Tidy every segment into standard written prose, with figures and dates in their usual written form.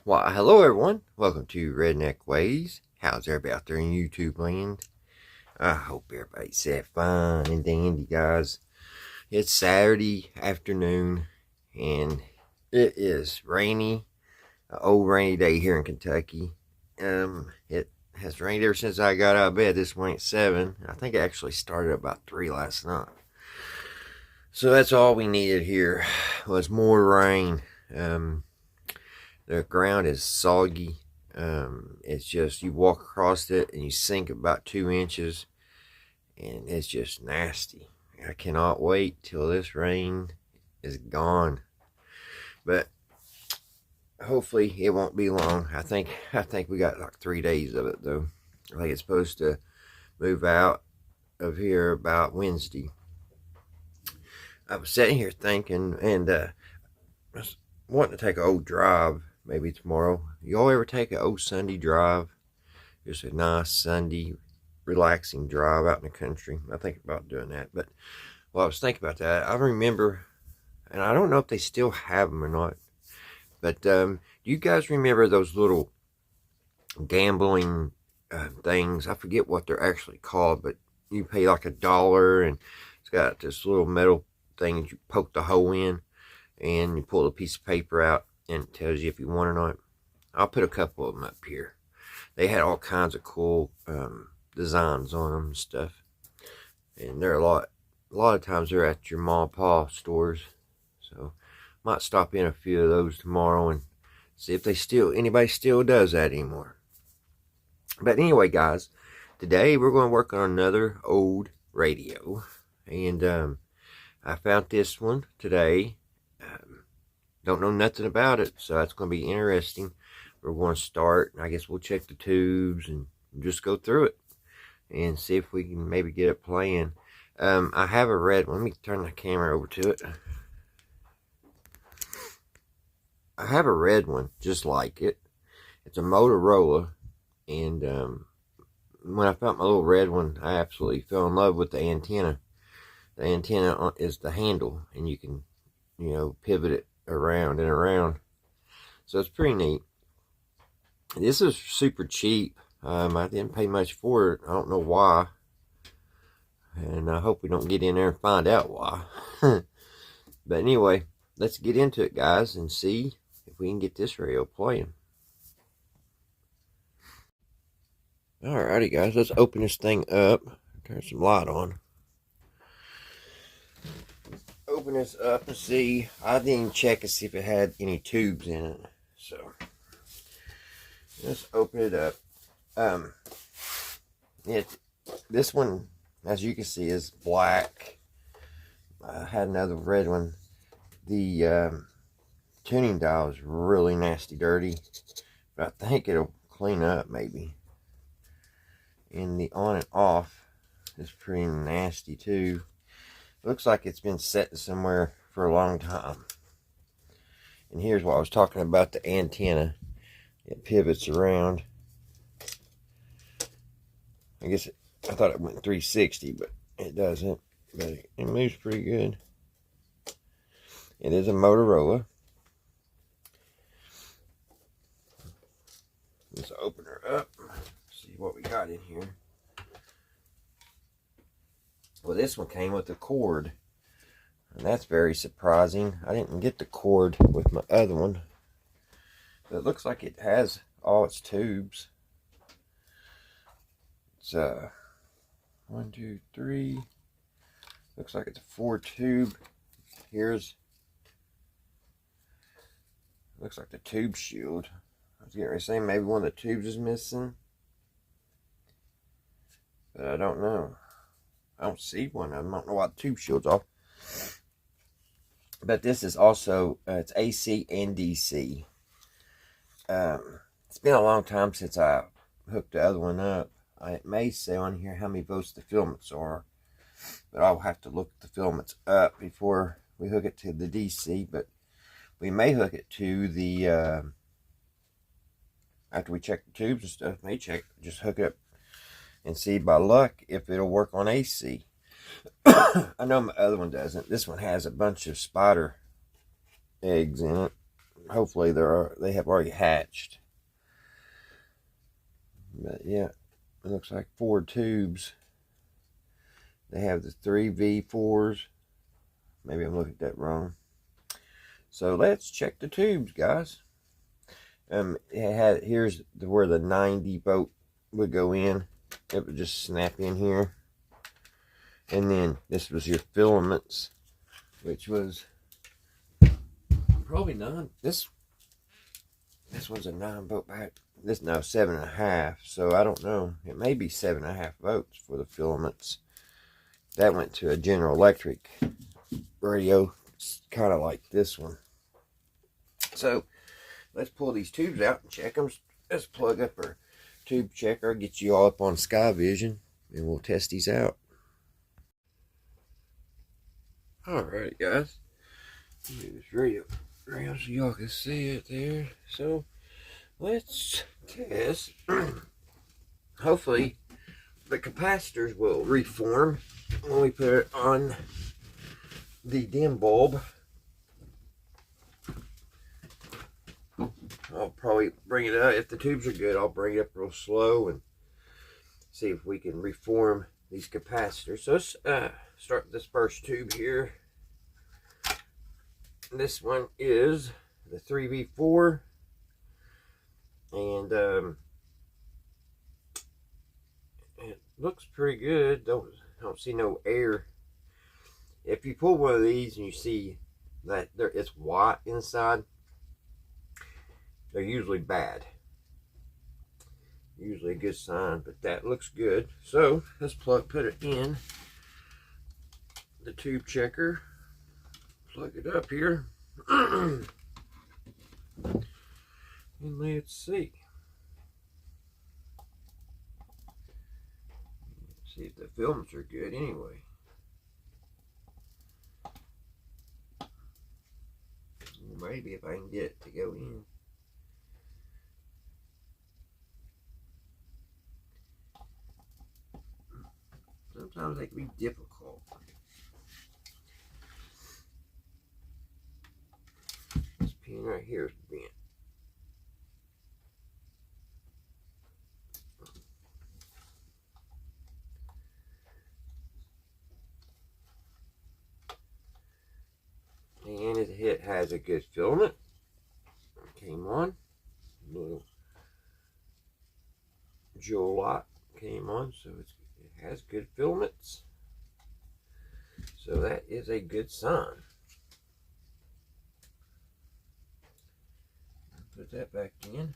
Why, hello everyone. Welcome to Redneck Ways. How's everybody out there in YouTube land? I hope everybody's safe, fine and dandy, guys. It's Saturday afternoon, and it is rainy. An old rainy day here in Kentucky. It has rained ever since I got out of bed this morning at 7. I think it actually started about 3 last night. So that's all we needed here was more rain. The ground is soggy. It's just, you walk across it and you sink about 2 inches, and it's just nasty. I cannot wait till this rain is gone. But hopefully it won't be long. I think we got like 3 days of it though. I think it's supposed to move out of here about Wednesday. I was sitting here thinking, and I was wanting to take an old drive maybe tomorrow. Y'all ever take an old Sunday drive? Just a nice Sunday relaxing drive out in the country. I think about doing that. But while I was thinking about that, I remember, and I don't know if they still have them or not, but do you guys remember those little gambling things? I forget what they're actually called, but you pay like $1, and it's got this little metal thing that you poke the hole in, and you pull a piece of paper out, and it tells you if you won or not. I'll put a couple of them up here. They had all kinds of cool designs on them and stuff, and they're a lot of times they're at your mom and pop stores. So might stop in a few of those tomorrow and see if anybody still does that anymore. But anyway, guys, today we're going to work on another old radio, and I found this one today. Don't know nothing about it, so that's going to be interesting. We're going to start, and I guess we'll check the tubes and just go through it and see if we can maybe get it playing. I have a red one. Let me turn the camera over to it. I have a red one just like it. It's a Motorola, and when I found my little red one, I absolutely fell in love with the antenna. The antenna is the handle, and you can, pivot it around and around. So it's pretty neat. This is super cheap. I didn't pay much for it. I don't know why. And I hope we don't get in there and find out why. But anyway, let's get into it, guys, and see if we can get this radio playing. Alrighty, guys, let's open this thing up. Turn some light on. Open this up and see. I didn't check to see if it had any tubes in it. So let's open it up. This one, as you can see, is black. I had another red one. The tuning dial is really nasty dirty, but I think it'll clean up maybe. And the on and off is pretty nasty too. Looks like it's been set somewhere for a long time. And here's what I was talking about, the antenna. It pivots around. I guess I thought it went 360, but it doesn't. But it moves pretty good. It is a Motorola. Let's open her up. See what we got in here. Well, this one came with a cord, and that's very surprising. I didn't get the cord with my other one, but it looks like it has all its tubes. It's 1, 2, 3. Looks like it's a 4-tube. Looks like the tube shield. I was getting ready to say maybe one of the tubes is missing, but I don't know. I don't see one. I don't know why the tube shield's off. But this is also, it's AC and DC. It's been a long time since I hooked the other one up. It may say on here how many volts the filaments are, but I'll have to look the filaments up before we hook it to the DC. But we may hook it to the, after we check the tubes and stuff, just hook it up and see by luck if it'll work on AC. I know my other one doesn't. This one has a bunch of spider eggs in it. hopefully they have already hatched. But yeah, it looks like 4 tubes. They have the 3V4s. Maybe I'm looking at that wrong. So let's check the tubes, guys. Here's where the 90 bolt would go in. It would just snap in here. And then this was your filaments, which was probably 9. This one's a 9 volt back. This now 7.5. So I don't know. It may be 7.5 volts for the filaments. That went to a General Electric radio, kind of like this one. So let's pull these tubes out and check them. Let's plug up our tube checker, get you all up on Sky Vision, and we'll test these out. Alright, guys. Move this radio around so y'all can see it there. So let's test. Hopefully the capacitors will reform when we put it on the dim bulb. I'll probably bring it up. If the tubes are good, I'll bring it up real slow and see if we can reform these capacitors. So let's start with this first tube here. This one is the 3V4, and it looks pretty good. Don't see no air. If you pull one of these and you see that it's white inside, they're usually bad. Usually a good sign, but that looks good. So let's put it in the tube checker. Plug it up here. And let's see. See if the films are good anyway. Maybe if I can get it to go in. Sometimes they can be difficult. This pin right here is bent. And it has a good filament. Came on. Little jewel lock came on, so it has good filaments. So that is a good sign. Put that back in.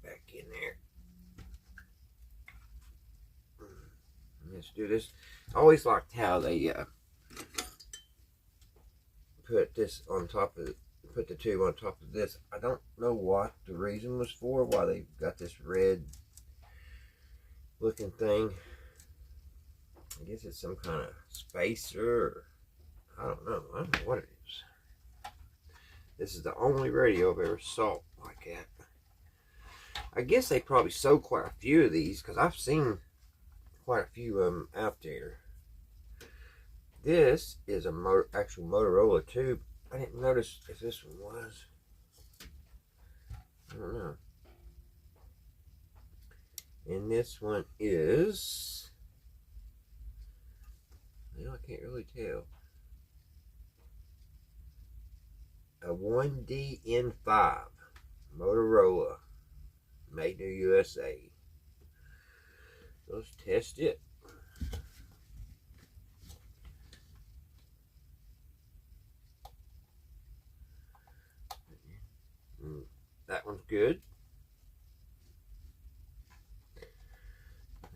Back in there. Let's do this. I always liked how they put this on top of it. Put the tube on top of this. I don't know what the reason was for, why they got this red looking thing. I guess it's some kind of spacer, or I don't know what it is. This is the only radio I've ever saw like that. I guess they probably sold quite a few of these, because I've seen quite a few of them out there. This is a actual Motorola tube. I didn't notice if this one was. I don't know. And this one is, well, I can't really tell. A 1DN5 Motorola, made in the USA. Let's test it. That one's good.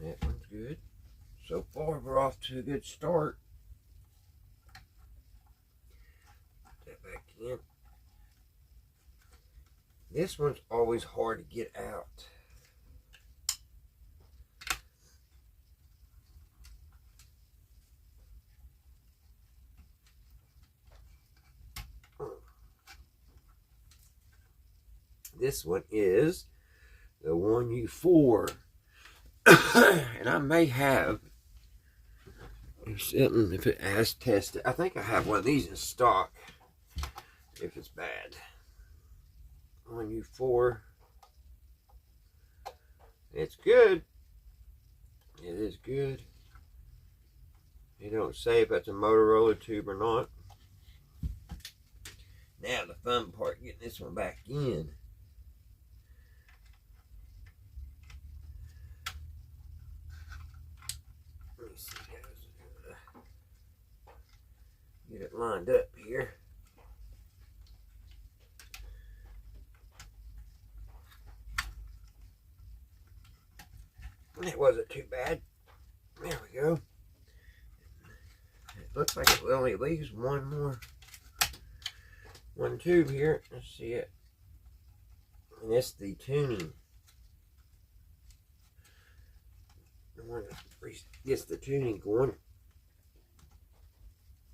That one's good. So far, we're off to a good start. Put that back in. This one's always hard to get out. This one is the 1U4. And I may have something, if it has tested. I think I have one of these in stock. if it's bad. 1U4. It's good. It is good. They don't say if it's a Motorola tube or not. Now the fun part, getting this one back in. Let me see, guys. Get it lined up here. It wasn't too bad. There we go. It looks like it only leaves one tube here. Let's see it. And it's the tuning. The one that gets the tuning going.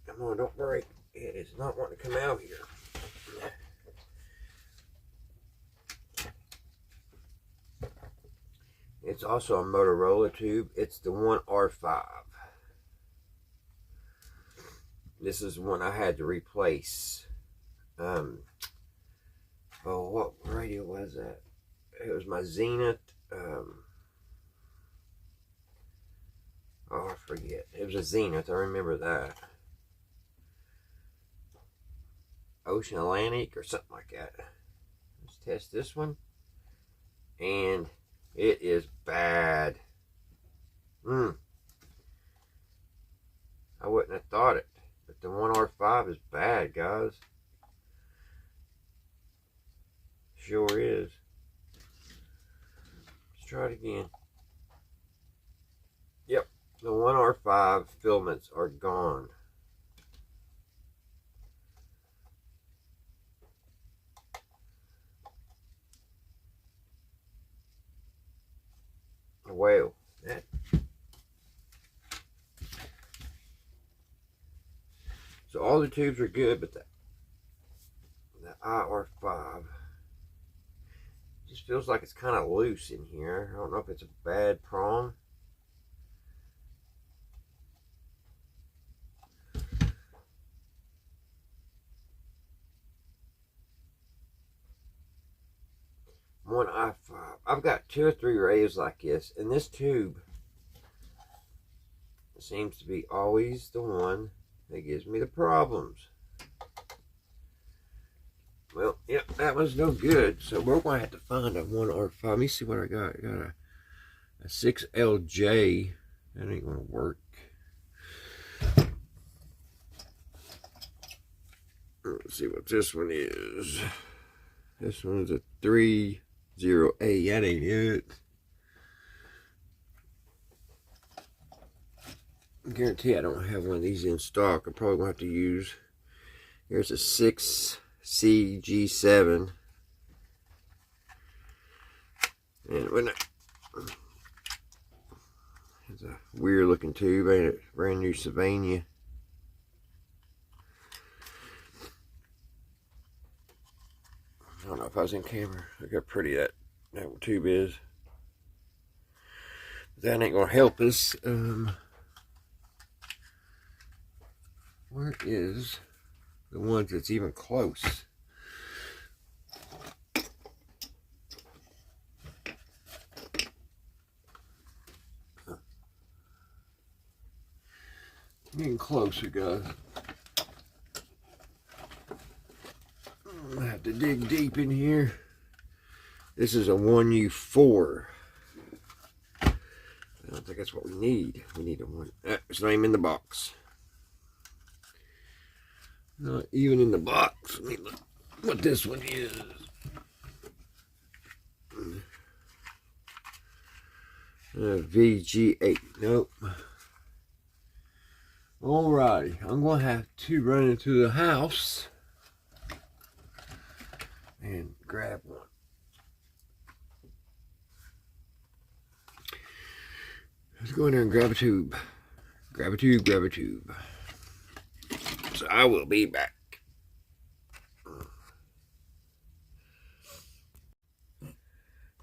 Come on, don't break. It is not wanting to come out here. It's also a Motorola tube. It's the 1R5. This is one I had to replace. Oh, what radio was that? It was my Zenith. Oh, I forget. It was a Zenith. I remember that. Ocean Atlantic or something like that. Let's test this one. And it is bad. I wouldn't have thought it. But the 1R5 is bad, guys. Sure is. Let's try it again. Yep. The 1R5 filaments are gone. Well, that. So all the tubes are good, but the IR5 just feels like it's kind of loose in here. I don't know if it's a bad prong. One I5. I've got 2 or 3 radios like this, and this tube seems to be always the one that gives me the problems. Well, yep, that was no good. So we're going to have to find a 1R5. Let me see what I got. I got a 6LJ. That ain't going to work. Let's see what this one is. This one's a 30A. That ain't it. I guarantee I don't have one of these in stock. I'm probably going to have to use. Here's a 6CG7. And when it's a weird looking tube, ain't it? Brand new Sylvania. I don't know if I was in camera. Look how pretty that tube is. But that ain't gonna help us. Where is the ones that's even close? Getting closer, guys. I'm gonna have to dig deep in here. This is a 1U4. I don't think that's what we need. We need a one. It's not even in the box. Not even in the box. Let me look what this one is. VG8. Nope. Alrighty. I'm going to have to run into the house and grab one. Let's go in there and grab a tube. Grab a tube, grab a tube. So I will be back.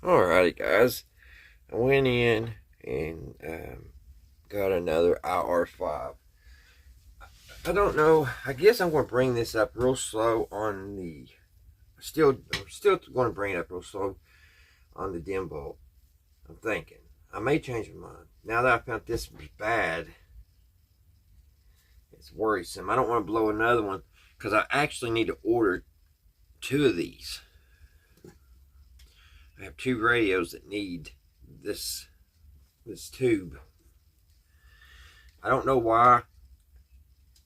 Alrighty, guys. I went in and got another IR5. I don't know. I guess I'm going to bring this up real slow on the... I'm still going to bring it up real slow on the dim bulb. I'm thinking. I may change my mind. Now that I found this was bad, it's worrisome. I don't want to blow another one because I actually need to order 2 of these. I have 2 radios that need this tube. I don't know why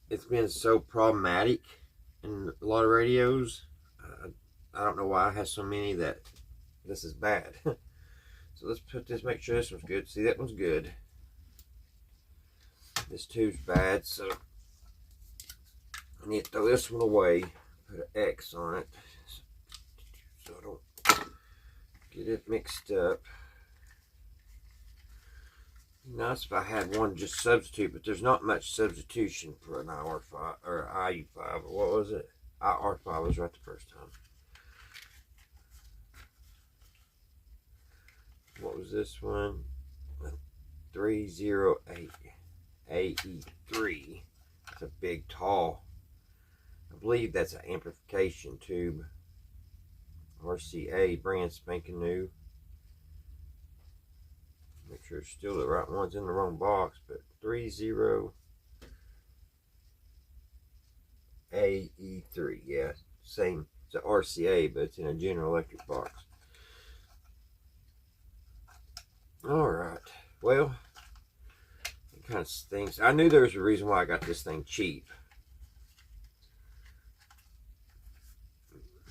it's been so problematic in a lot of radios. I don't know why I have so many that this is bad. So let's put this, make sure this one's good. See, that one's good. This tube's bad, so I need to throw this one away. Put an X on it so I don't get it mixed up. Nice if I had one just substitute, but there's not much substitution for an IR5 or IU5. What was it? IR5 was right the first time. What was this one? 308 AE3. It's a big, tall. I believe that's an amplification tube. RCA, brand spanking new. Make sure it's still the right one's in the wrong box, but 30 AE3. Yeah, same. It's an RCA, but it's in a General Electric box. Alright, well, it kind of stinks. I knew there was a reason why I got this thing cheap.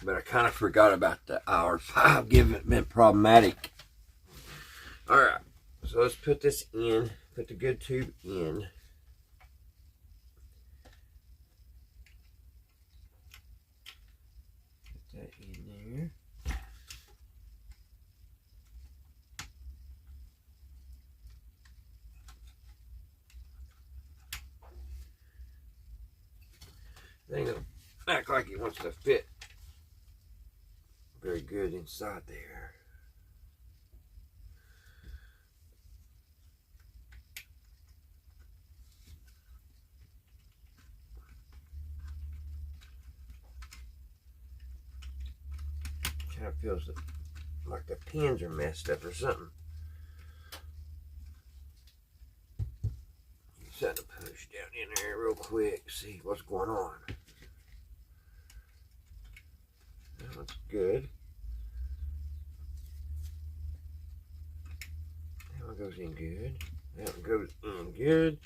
But I kind of forgot about the IR5 given it been problematic. Alright, so let's put this in, put the good tube in. Put that in there. Thing will act like it wants to fit very good inside there. Kind of feels like the pins are messed up or something. Set to push down in there real quick, see what's going on. That looks good. That one goes in good. That one goes in good.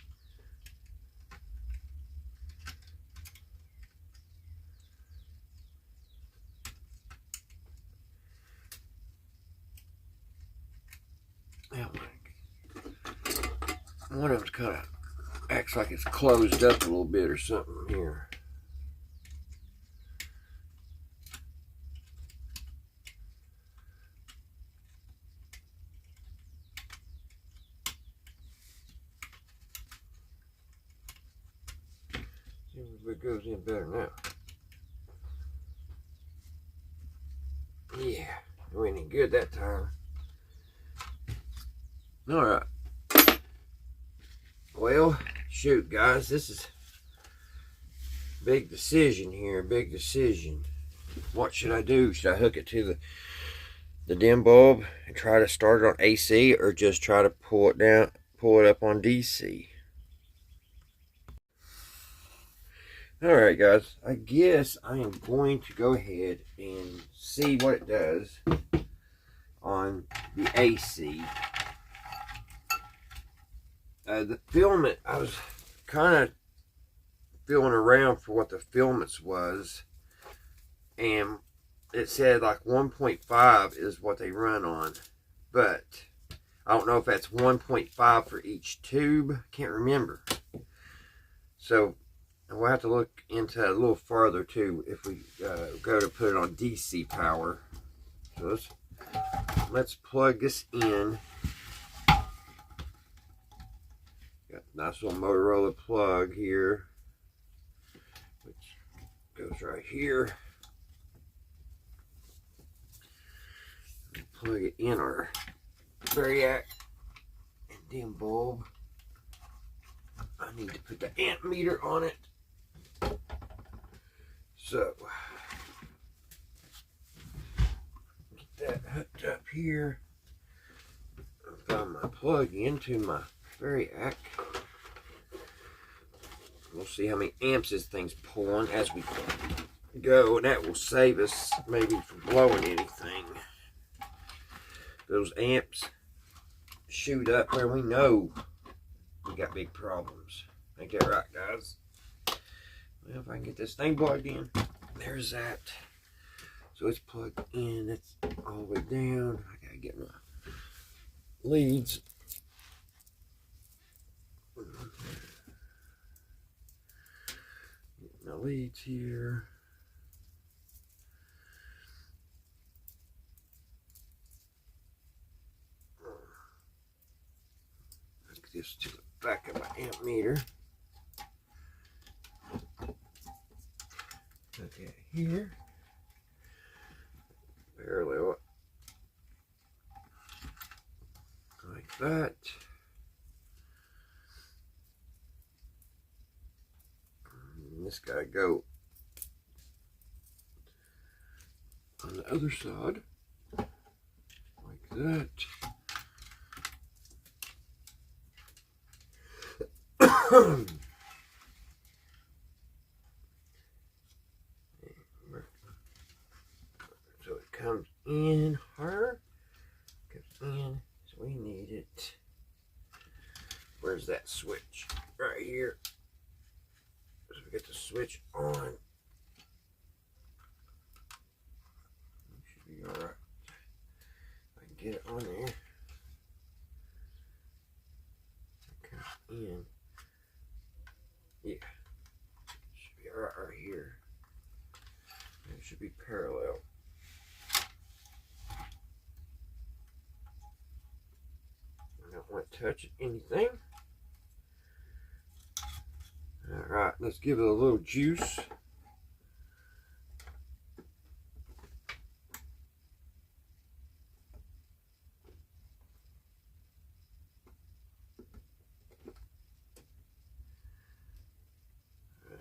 That one of them's kind of acts like it's closed up a little bit or something here. See if it goes in better now. Yeah, it went in good that time. Alright. Well, shoot, guys, this is a big decision here, big decision. What should I do? Should I hook it to the dim bulb and try to start it on AC, or just try to pull it up on DC? Alright, guys, I guess I am going to go ahead and see what it does on the AC. The filament, I was kind of feeling around for what the filaments was, and it said like 1.5 is what they run on, but I don't know if that's 1.5 for each tube. Can't remember. So we'll have to look into that a little farther too if we go to put it on DC power. So let's plug this in. Got a nice little Motorola plug here, which goes right here. Plug it in our variac and dim bulb. I need to put the amp meter on it. So, get that hooked up here. Got my plug into my variac. We'll see how many amps this thing's pulling as we go, and that will save us maybe from blowing anything. Those amps shoot up where we know we got big problems. Ain't that right, guys? Well, if I can get this thing plugged in, there's that. So it's plugged in. That's all the way down. I gotta get my leads. Get my leads here. Hook this to the back of my amp meter. Okay, here. Parallel it like that. And this gotta go on the other side like that. So it comes in hard, comes in, so we need it. Where's that switch? Right here. So we get the switch on. It should be alright. I can get it on there. It comes in. Yeah. Should be alright right here. It should be parallel. I don't want to touch anything. Alright, let's give it a little juice.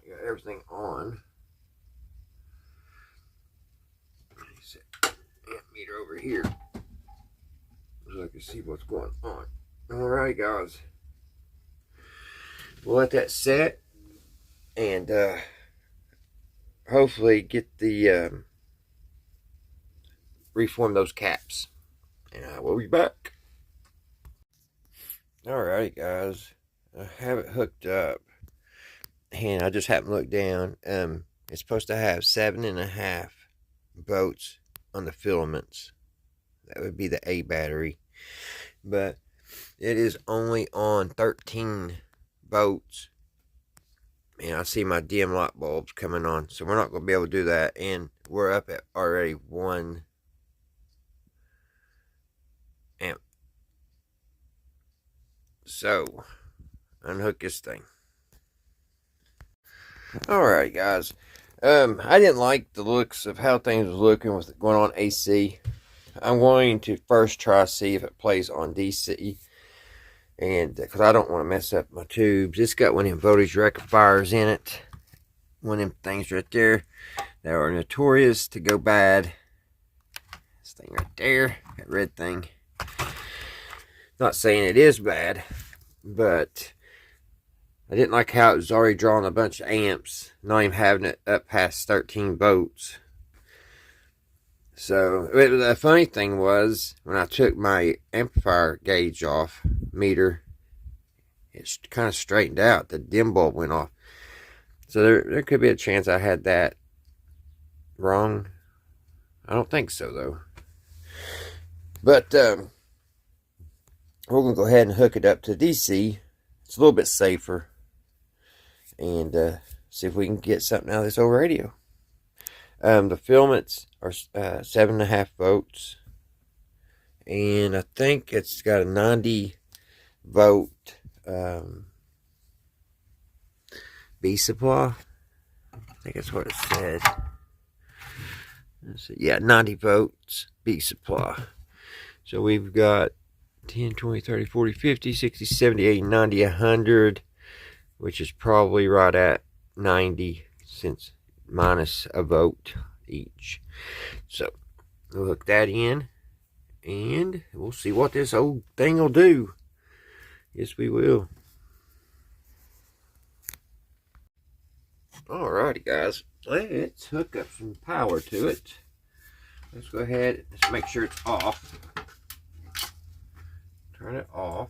Got everything on. Set amp meter over here so I can see what's going on. Alright, guys. We'll let that set and hopefully get the reform those caps. And I will be back. Alright, guys. I have it hooked up. And I just happened to look down. It's supposed to have 7.5 volts on the filaments. That would be the A battery. But it is only on 13 volts. And I see my dim light bulbs coming on. So we're not going to be able to do that. And we're up at already 1 amp. So, unhook this thing. Alright, guys. I didn't like the looks of how things was looking with going on AC. I'm going to first try to see if it plays on DC. And because I don't want to mess up my tubes. It's got one of them voltage rectifiers in it. One of them things right there that are notorious to go bad. This thing right there. That red thing. Not saying it is bad. But I didn't like how it was already drawing a bunch of amps. Not even having it up past 13 volts. So, the funny thing was, when I took my amplifier gauge off, meter, it kind of straightened out. The dim bulb went off. So, there could be a chance I had that wrong. I don't think so, though. But, we're going to go ahead and hook it up to DC. It's a little bit safer. And, see if we can get something out of this old radio. The filaments are 7.5 volts, and I think it's got a 90 volt B supply. I think that's what it said. Let's see. Yeah, 90 volts B supply. So we've got 10, 20, 30, 40, 50, 60, 70, 80, 90, 100, which is probably right at 90 since minus a volt each. So we'll hook that in, and we'll see what this old thing will do. Yes, we will. Alrighty, guys, let's hook up some power to it. Let's go ahead, let's make sure it's off. Turn it off.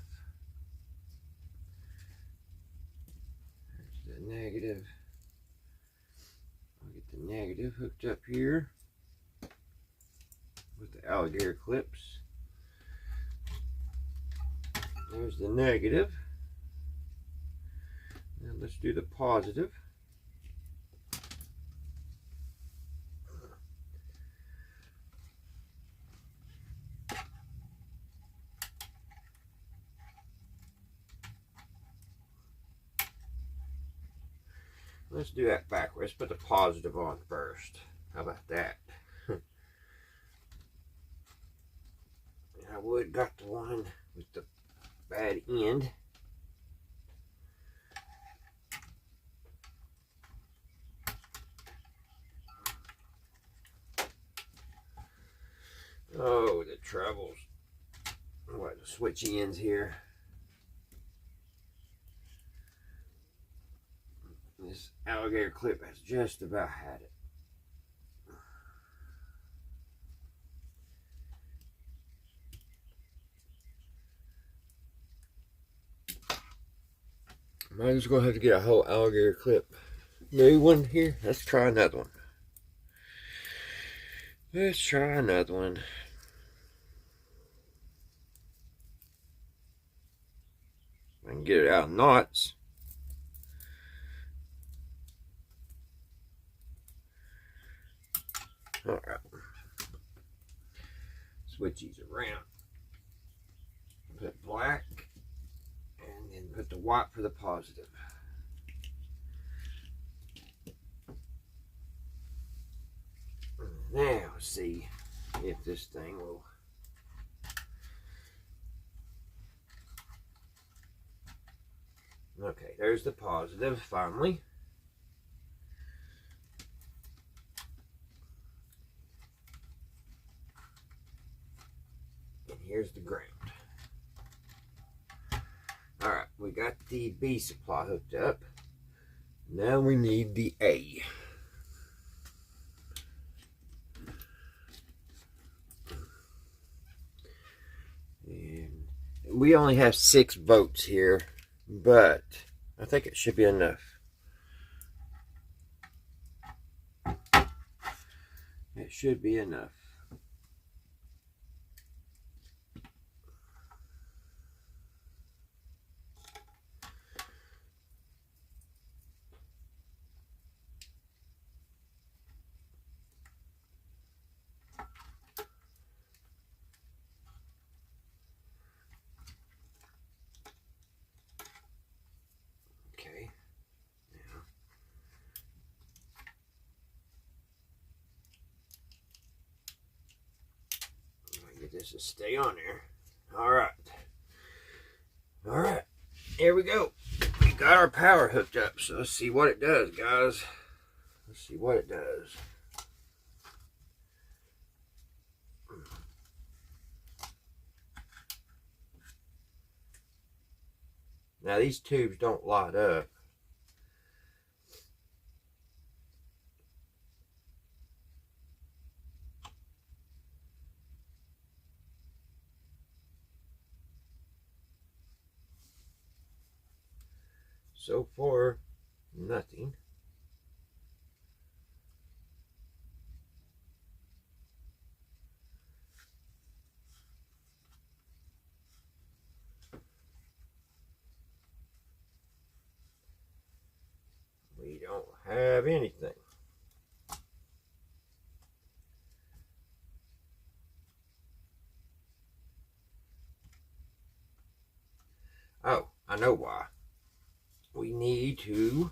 There's the negative. I'll get the negative hooked up here with the alligator clips. There's the negative. Now let's do the positive. Let's do that backwards. Put the positive on first. How about that? I would got the one with the bad end. Oh, the troubles. What, the switch ends here. This alligator clip has just about had it. Might as well have to get a whole alligator clip. New one here. Let's try another one. Let's try another one. I can get it out of knots. Alright. Switch these around. Put black. And then put the white for the positive. Now, see if this thing will. Okay, there's the positive finally. And here's the ground. Alright, we got the B supply hooked up. Now we need the A. And we only have 6 volts here, but I think it should be enough. It should be enough. Okay. Get this to stay on there. Alright. Alright. Here we go. We got our power hooked up. So let's see what it does, guys. Let's see what it does. Now these tubes don't light up. So far, nothing. We don't have anything. Oh, I know why. We need to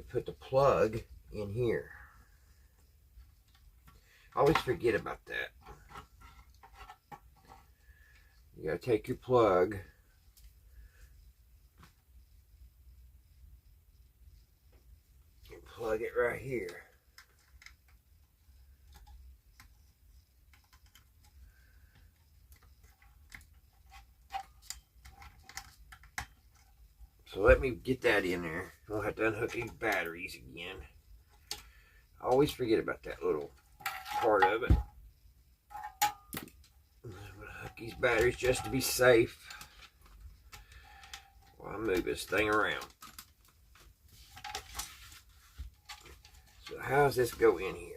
put the plug in here. I always forget about that. You gotta take your plug plug it right here. So let me get that in there. I'll have to unhook these batteries again. I always forget about that little part of it. I'm gonna hook these batteries just to be safe while I move this thing around. So how does this go in here?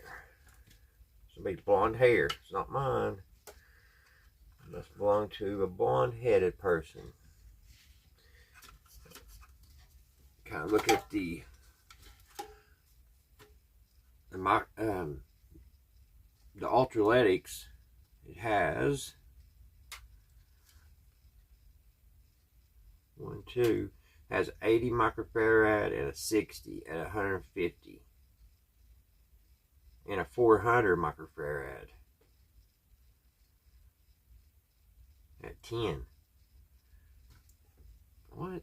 Somebody's blonde hair. It's not mine. It must belong to a blonde-headed person. Kind of look at the Ultralytics. It has 80 microfarad and a 60 at 150 and a 400 microfarad at 10. What?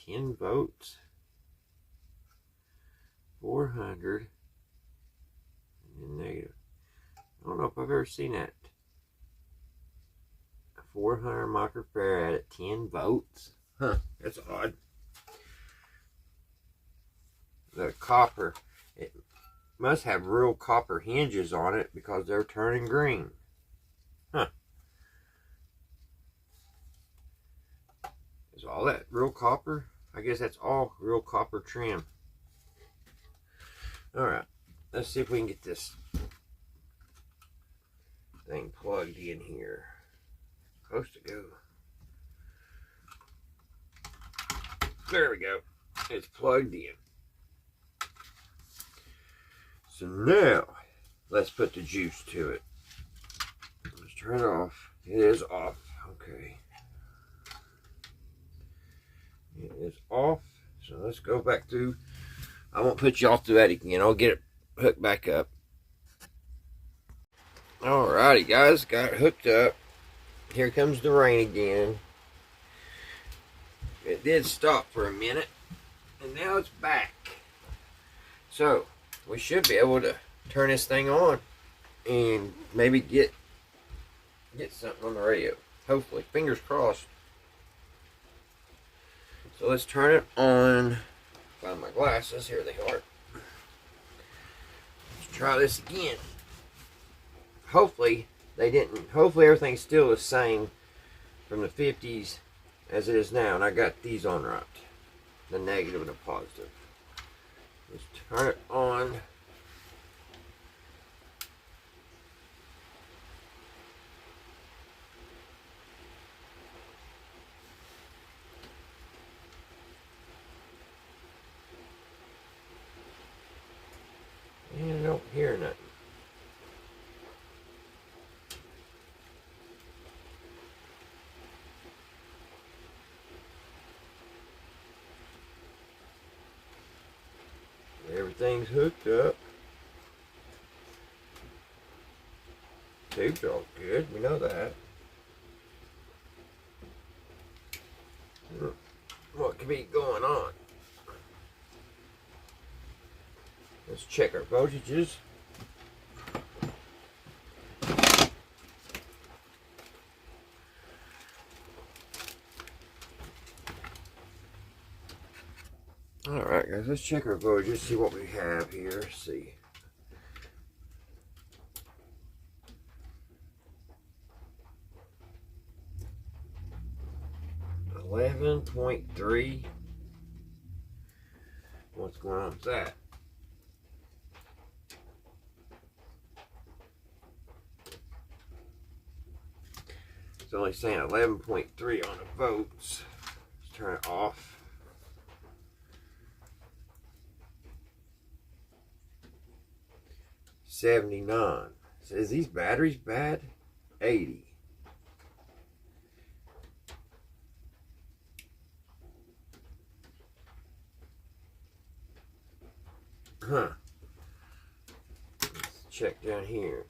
10 volts, 400, and then negative. I don't know if I've ever seen that. 400 microfarad at 10 volts. Huh, that's odd. The copper, it must have real copper hinges on it because they're turning green. Huh. Is all that real copper? I guess that's all real copper trim. Alright, let's see if we can get this thing plugged in here. Supposed to go. There we go. It's plugged in. So now, let's put the juice to it. Let's turn it off. It is off. Okay. It is off. So let's go back through. I won't put y'all through that again. I'll get it hooked back up. Alrighty guys, got it hooked up. Here comes the rain again. It did stop for a minute, and now it's back. So we should be able to turn this thing on and maybe get something on the radio. Hopefully, fingers crossed. So let's turn it on. Find my glasses. Here they are. Let's try this again. Hopefully they didn't. Hopefully everything's still the same from the 50s as it is now, and I got these on right. The negative and the positive. Let's turn it on. And I don't hear nothing. Everything's hooked up. Tube's all good, we know that. What could be going on? Let's check our voltages. Alright guys, let's check our voltages, see what we have here. Let's see. .3. What's going on with that? It's only saying 11.3 on the volts. Let's turn it off. .79. Says these batteries bad. 80. Huh. Let's check down here.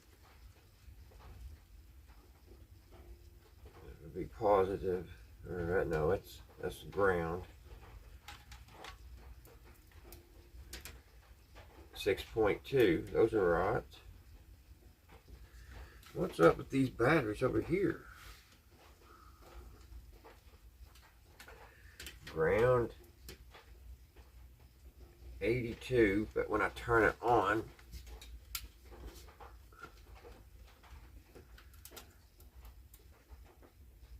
That would be positive. Alright, no, that's ground. 6.2. Those are right. What's up with these batteries over here? Ground 82, but when I turn it on,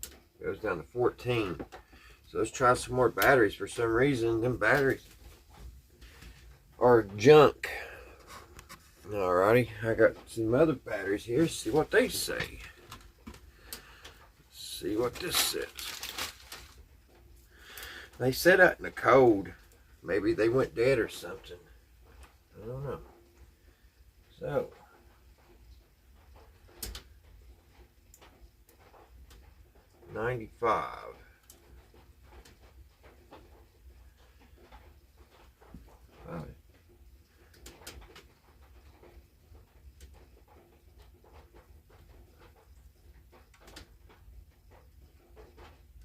it goes down to 14. So let's try some more batteries. For some reason, them batteries are junk. Alrighty, I got some other batteries here. See what they say. See what this says. They said out in the code. Maybe they went dead or something. I don't know. So, $95.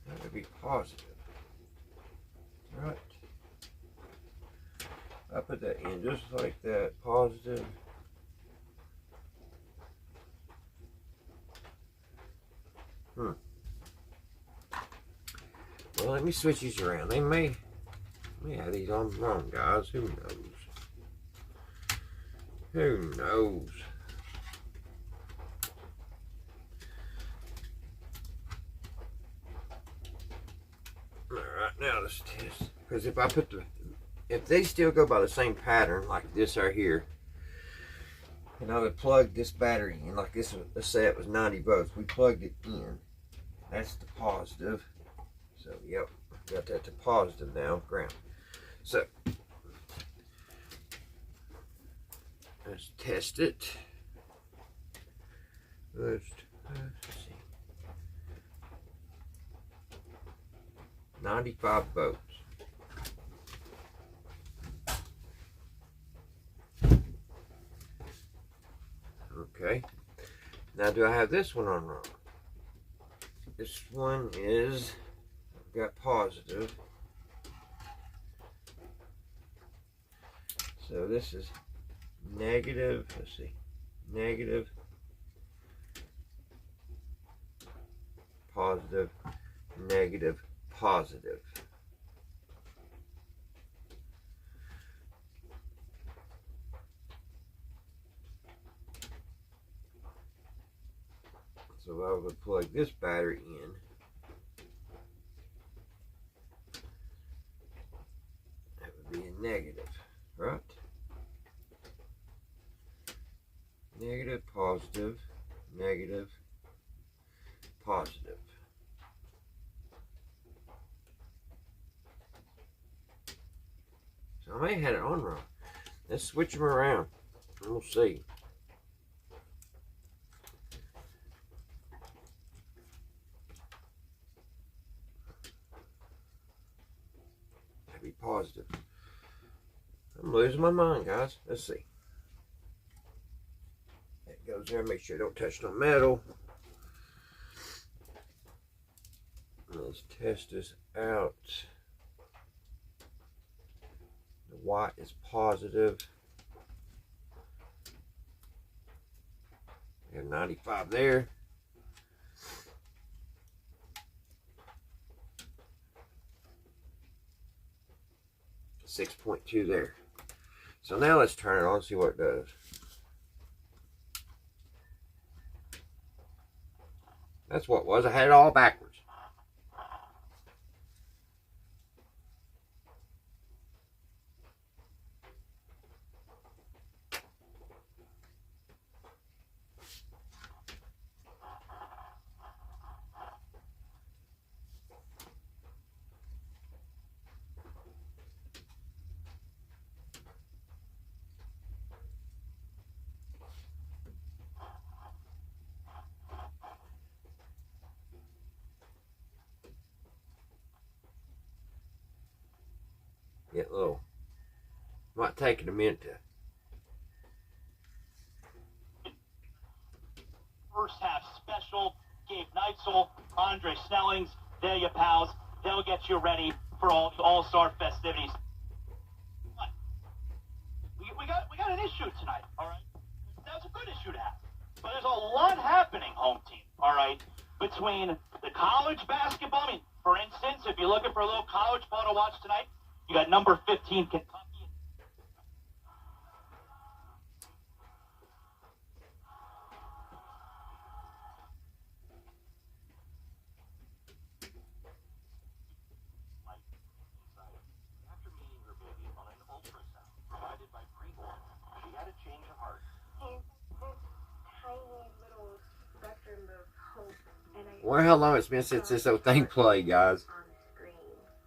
That would be positive. Right. I put that in just like that. Positive. Well, let me switch these around. They may have these on wrong, guys. Who knows? Who knows? Alright, now let's test. Because if they still go by the same pattern, like this right here, and I would plug this battery in, like this, let's say it was 90 volts. We plugged it in. That's the positive. So, yep, got that to positive now, ground. So, let's test it. Let's see. 95 volts. Okay. Now, do I have this one on wrong? This one is, I've got positive. So this is negative, let's see, negative, positive, negative, positive. So I would plug this battery in. That would be a negative, right? Negative, positive, negative, positive. So I may have had it on wrong. Let's switch them around and we'll see. That'd be positive. I'm losing my mind, guys. Let's see. That goes there. Make sure I don't touch no metal. Let's test this out. The white is positive. We have 95 there. .2 there. So now let's turn it on and see what it does. That's what it was. I had it all backwards. Get low. Might take it a minute to. First half special. Gabe Neitzel, Andre Snellings, there you pals. They'll get you ready for all-star festivities. We got not an issue tonight, all right? That's a good issue to have. But there's a lot happening, home team, all right, between the college basketball. I mean, for instance, if you're looking for a little college ball to watch tonight, you got number 15 Kentucky. After meeting her baby on an ultrasound provided by Preborn, she had a change of heart. And this tiny little spectrum of hope, and I Wonder how long it's been since this old thing played, guys. on the screen,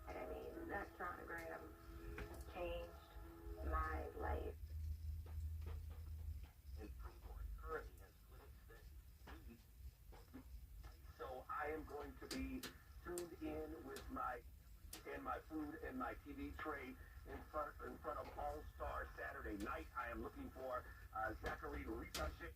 and I mean that sonogram changed my life. And Preborn currently has clinics that so I am going to be tuned in with my food and my TV tray in front of All Star Saturday night. I am looking for Zachary Ritache.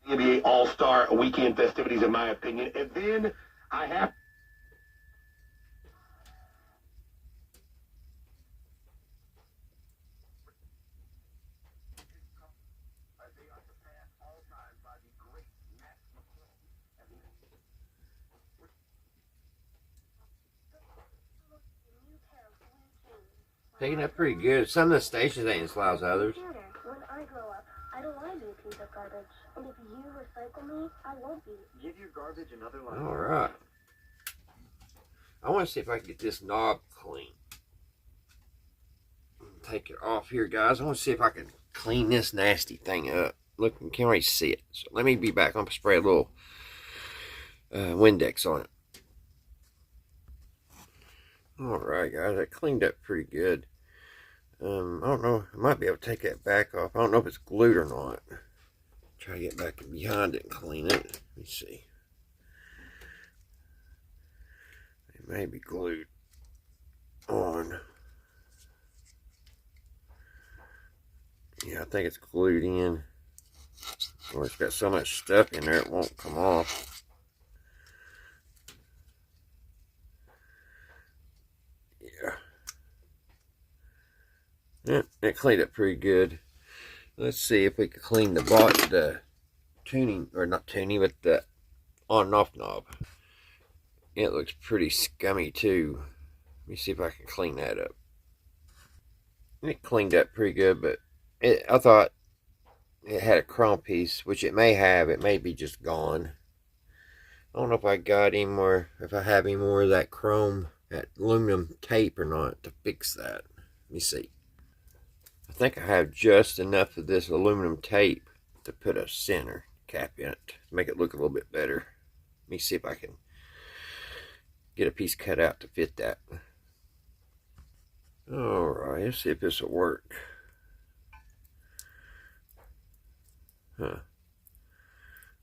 NBA All Star weekend festivities, in my opinion, and then I have. They are surpassed all time by the great Matt McClellan. Picking up pretty good. Some of the stations ain't as loud as others. When I grow up, I don't want to be a piece of garbage. And if you recycle me, I won't be. Give your garbage another life. Alright. I want to see if I can get this knob clean. Take it off here, guys. I want to see if I can clean this nasty thing up. Look, you can't really see it. So let me be back. I'm going to spray a little Windex on it. Alright, guys. I cleaned up pretty good. I don't know. I might be able to take that back off. I don't know if it's glued or not. Try to get back behind it and clean it. Let me see. It may be glued on. Yeah, I think it's glued in. Or it's got so much stuff in there it won't come off. Yeah, it cleaned up pretty good. Let's see if we can clean the tuning, or not tuning, but the on and off knob. It looks pretty scummy too. Let me see if I can clean that up. It cleaned up pretty good, but I thought it had a chrome piece, which it may have. It may be just gone. I don't know if I got any more, if I have any more of that chrome, that aluminum tape or not to fix that. Let me see. I think I have just enough of this aluminum tape to put a center cap in it to make it look a little bit better. Let me see if I can get a piece cut out to fit that. Alright, let's see if this will work. Huh.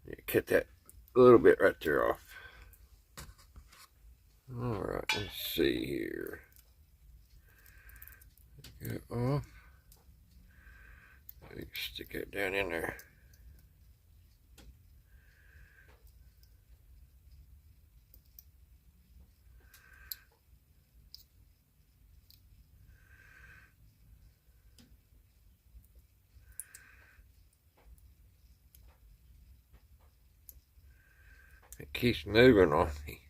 Yeah, cut that little bit right there off. Alright, let's see here. Get off. Stick it down in there. It keeps moving on me.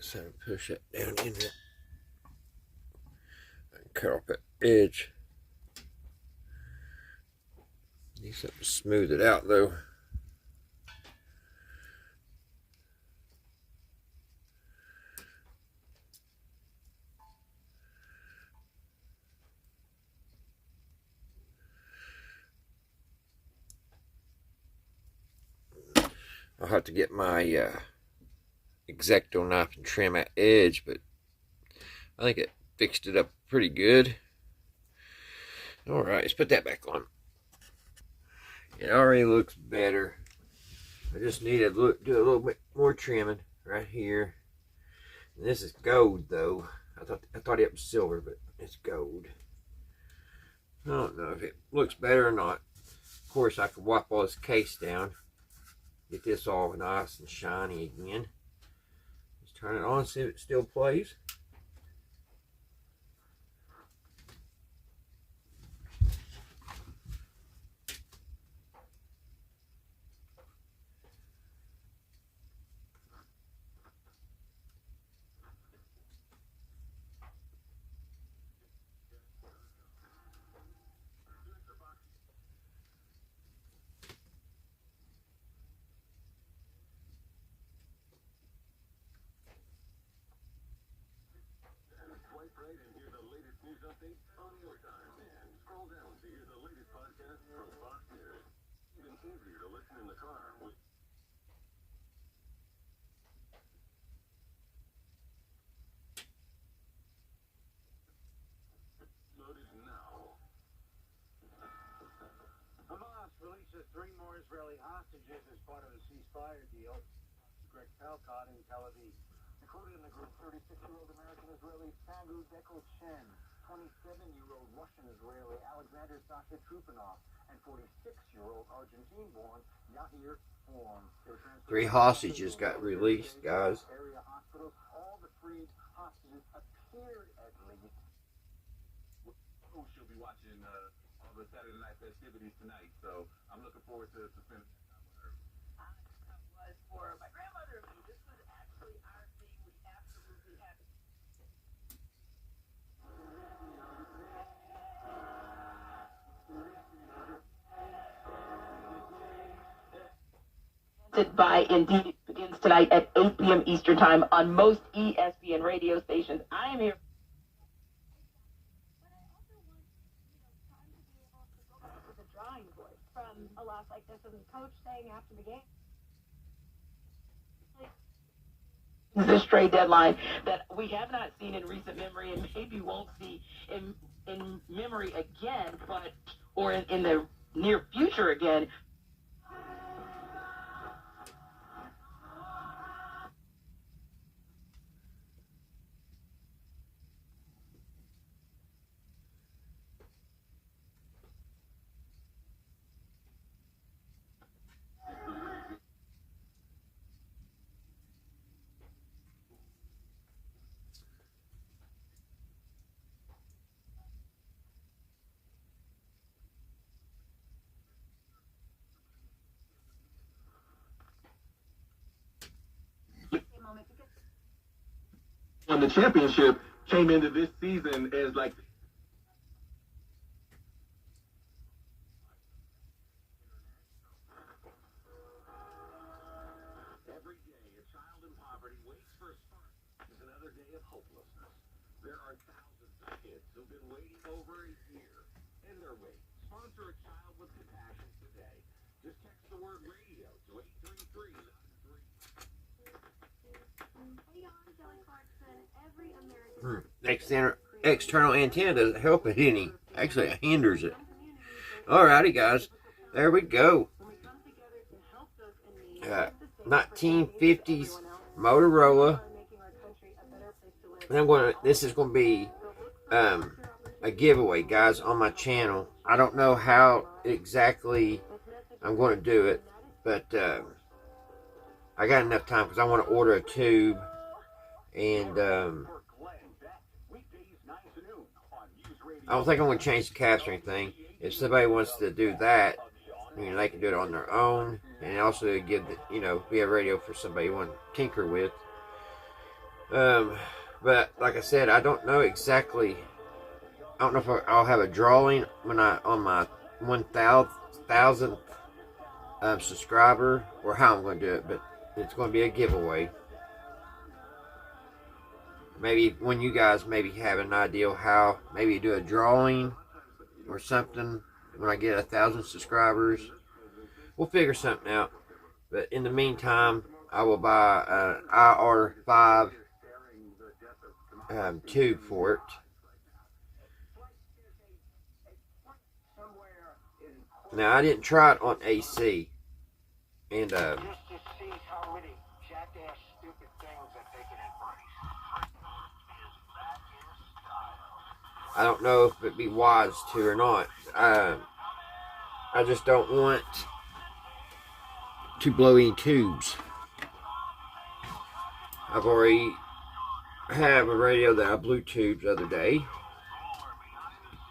So push it down in there and cut off that edge. Need something to smooth it out though. I'll have to get my X-Acto knife and trim that edge, but I think it fixed it up pretty good. Alright, let's put that back on. It already looks better. I just need to do a little bit more trimming right here. And this is gold though. I thought it was silver, but it's gold. I don't know if it looks better or not. Of course, I could wipe all this case down, get this all nice and shiny again. Just turn it on, see if it still plays. Hamas releases 3 more Israeli hostages as part of a ceasefire deal. Greg Palcott in Tel Aviv. Included in the group, 36-year-old American-Israeli Sagu Dekel-Chen, 27-year-old Russian-Israeli Alexander Sasha Trupanov, and 46-year-old Argentine-born Yahir Form. 3 hostages got released, guys. Area hospitals. All the freed hostages appeared at least. She'll be watching all the Saturday night festivities tonight, so I'm looking forward to spending time with her. Was for my grandmother and me. This was actually our thing. We absolutely had by Indeed. It begins tonight at 8 p.m. Eastern Time on most ESPN radio stations. I am here. The drawing board from a loss like this, and the coach saying after the game. This trade deadline that we have not seen in recent memory and maybe won't see in memory again, but or in the near future again. Won the championship, came into this season as like Every day, a child in poverty waits for a spark. Is another day of hopelessness. There are thousands of kids who've been waiting over a year, and they're waiting. Sponsor a child with compassion today. Just text the word radio to 83393. External antenna doesn't help it any. Actually, it hinders it. Alrighty, guys. There we go. 1950's Motorola. And this is going to be a giveaway, guys, on my channel. I don't know how exactly I'm going to do it, but I got enough time because I want to order a tube, and I don't think I'm going to change the caps or anything. If somebody wants to do that, you know, they can do it on their own, and also give the, you know, be a radio for somebody you want to tinker with. But like I said, I don't know exactly. I don't know if I'll have a drawing when on my 1,000th subscriber, or how I'm going to do it, but it's going to be a giveaway. Maybe when you guys maybe have an idea how, maybe do a drawing or something when I get 1,000 subscribers. We'll figure something out. But in the meantime, I will buy an IR5 tube for it. Now, I didn't try it on AC. And, I don't know if it'd be wise to or not. I just don't want to blow any tubes. I've already have a radio that I blew tubes the other day.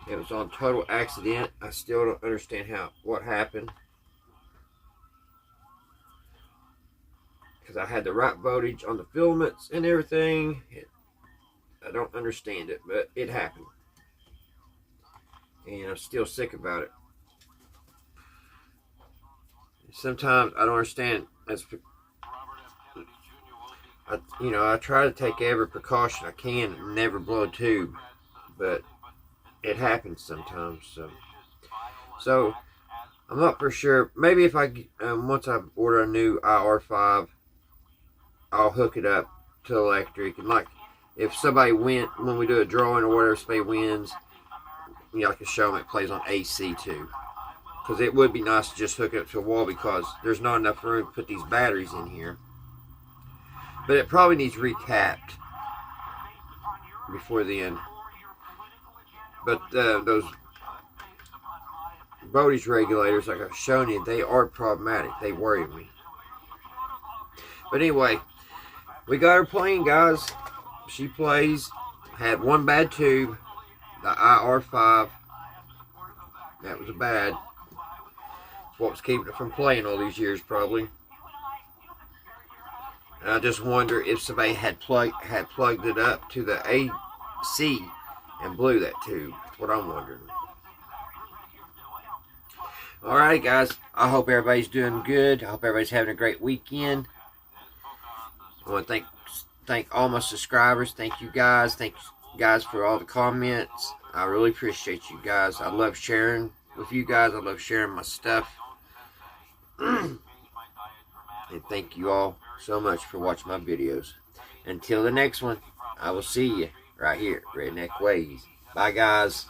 It was on total accident. I still don't understand what happened. Because I had the right voltage on the filaments and everything. I don't understand it, but it happened. And I'm still sick about it. Sometimes I don't understand. I try to take every precaution I can and never blow a tube, but it happens sometimes. So I'm not for sure. Maybe if once I order a new IR5, I'll hook it up to electric, and like if somebody when we do a drawing or whatever, somebody wins, I can show them it plays on AC too. Because it would be nice to just hook it up to a wall, because there's not enough room to put these batteries in here. But it probably needs recapped before the end. But those voltage regulators, like I've shown you, they are problematic. They worry me. But anyway, we got her playing, guys. She plays. Had one bad tube, the IR5. That was bad. What was keeping it from playing all these years, probably. And I just wonder if somebody had plugged it up to the AC and blew that tube. That's what I'm wondering. Alright, guys. I hope everybody's doing good. I hope everybody's having a great weekend. I want to thank all my subscribers. Thank you guys. Thank you guys for all the comments. I really appreciate you guys. I love sharing with you guys. I love sharing my stuff. And thank you all so much for watching my videos. Until the next one, I will see you right here, Redneck Ways. Bye, guys.